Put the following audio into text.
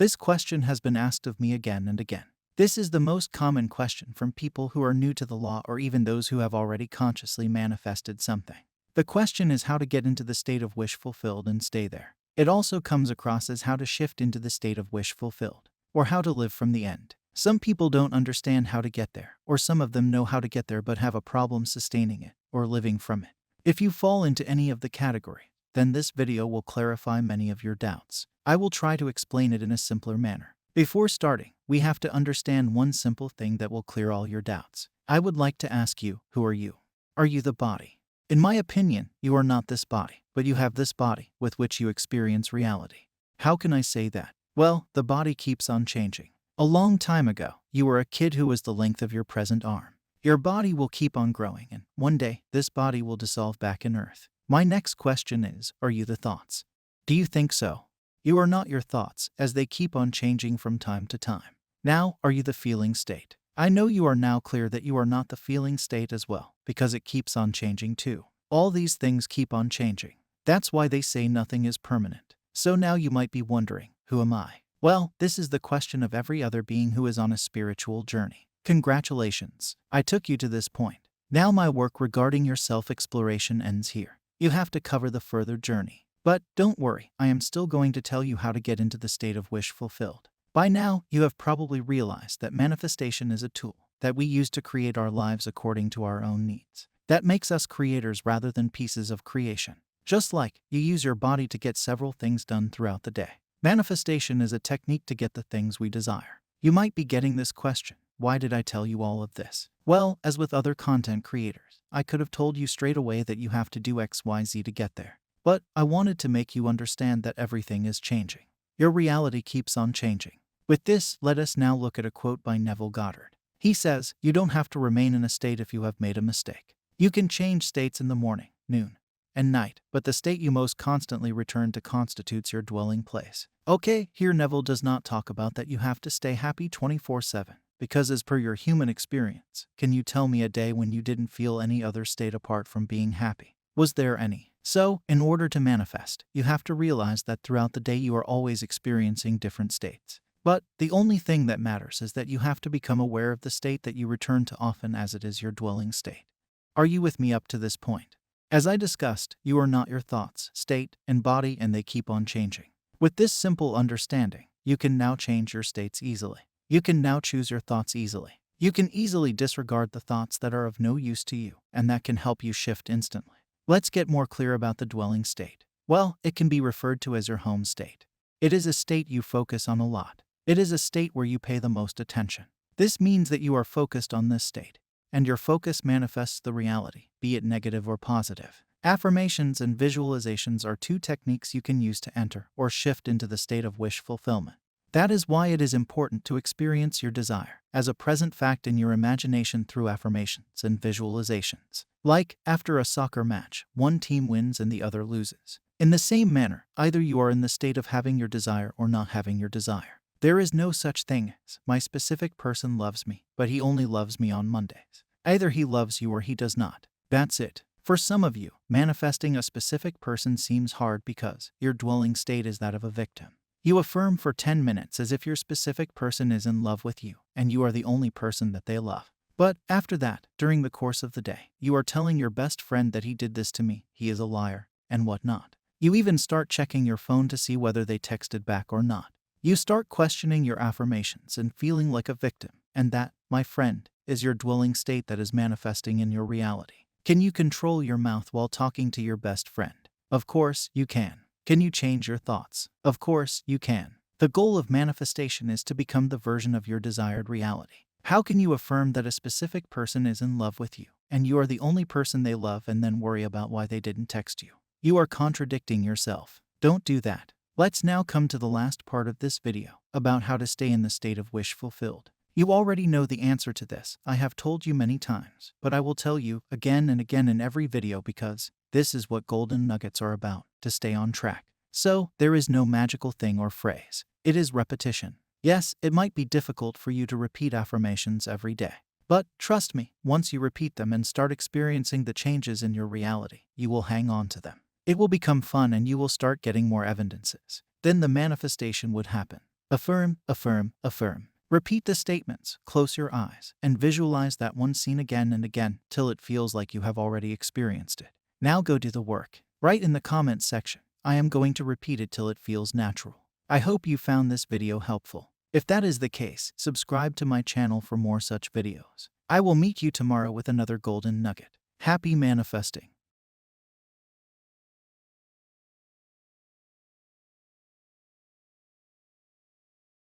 This question has been asked of me again and again. This is the most common question from people who are new to the law or even those who have already consciously manifested something. The question is how to get into the state of wish fulfilled and stay there. It also comes across as how to shift into the state of wish fulfilled, or how to live from the end. Some people don't understand how to get there, or some of them know how to get there but have a problem sustaining it or living from it. If you fall into any of the category, then this video will clarify many of your doubts. I will try to explain it in a simpler manner. Before starting, we have to understand one simple thing that will clear all your doubts. I would like to ask you, who are you? Are you the body? In my opinion, you are not this body, but you have this body with which you experience reality. How can I say that? Well, the body keeps on changing. A long time ago, you were a kid who was the length of your present arm. Your body will keep on growing, and one day, this body will dissolve back in earth. My next question is, are you the thoughts? Do you think so? You are not your thoughts, as they keep on changing from time to time. Now, are you the feeling state? I know you are now clear that you are not the feeling state as well, because it keeps on changing too. All these things keep on changing. That's why they say nothing is permanent. So now you might be wondering, who am I? Well, this is the question of every other being who is on a spiritual journey. Congratulations, I took you to this point. Now my work regarding your self-exploration ends here. You have to cover the further journey. But don't worry, I am still going to tell you how to get into the state of wish fulfilled. By now, you have probably realized that manifestation is a tool that we use to create our lives according to our own needs. That makes us creators rather than pieces of creation. Just like you use your body to get several things done throughout the day. Manifestation is a technique to get the things we desire. You might be getting this question, why did I tell you all of this? Well, as with other content creators, I could have told you straight away that you have to do XYZ to get there. But I wanted to make you understand that everything is changing. Your reality keeps on changing. With this, let us now look at a quote by Neville Goddard. He says, "You don't have to remain in a state if you have made a mistake. You can change states in the morning, noon, and night, but the state you most constantly return to constitutes your dwelling place." Okay, here Neville does not talk about that you have to stay happy 24/7, because as per your human experience, can you tell me a day when you didn't feel any other state apart from being happy? Was there any? So, in order to manifest, you have to realize that throughout the day you are always experiencing different states. But the only thing that matters is that you have to become aware of the state that you return to often as it is your dwelling state. Are you with me up to this point? As I discussed, you are not your thoughts, state, and body, and they keep on changing. With this simple understanding, you can now change your states easily. You can now choose your thoughts easily. You can easily disregard the thoughts that are of no use to you, and that can help you shift instantly. Let's get more clear about the dwelling state. Well, it can be referred to as your home state. It is a state you focus on a lot. It is a state where you pay the most attention. This means that you are focused on this state, and your focus manifests the reality, be it negative or positive. Affirmations and visualizations are two techniques you can use to enter or shift into the state of wish fulfillment. That is why it is important to experience your desire as a present fact in your imagination through affirmations and visualizations. Like, after a soccer match, one team wins and the other loses. In the same manner, either you are in the state of having your desire or not having your desire. There is no such thing as, my specific person loves me, but he only loves me on Mondays. Either he loves you or he does not. That's it. For some of you, manifesting a specific person seems hard because your dwelling state is that of a victim. You affirm for 10 minutes as if your specific person is in love with you, and you are the only person that they love. But after that, during the course of the day, you are telling your best friend that he did this to me, he is a liar, and whatnot. You even start checking your phone to see whether they texted back or not. You start questioning your affirmations and feeling like a victim, and that, my friend, is your dwelling state that is manifesting in your reality. Can you control your mouth while talking to your best friend? Of course, you can. Can you change your thoughts? Of course, you can. The goal of manifestation is to become the version of your desired reality. How can you affirm that a specific person is in love with you, and you are the only person they love, and then worry about why they didn't text you? You are contradicting yourself. Don't do that. Let's now come to the last part of this video, about how to stay in the state of wish fulfilled. You already know the answer to this. I have told you many times, but I will tell you again and again in every video because this is what golden nuggets are about, to stay on track. So, there is no magical thing or phrase. It is repetition. Yes, it might be difficult for you to repeat affirmations every day. But, trust me, once you repeat them and start experiencing the changes in your reality, you will hang on to them. It will become fun and you will start getting more evidences. Then the manifestation would happen. Affirm, affirm, affirm. Repeat the statements, close your eyes, and visualize that one scene again and again till it feels like you have already experienced it. Now go do the work. Write in the comments section. I am going to repeat it till it feels natural. I hope you found this video helpful. If that is the case, subscribe to my channel for more such videos. I will meet you tomorrow with another golden nugget. Happy manifesting.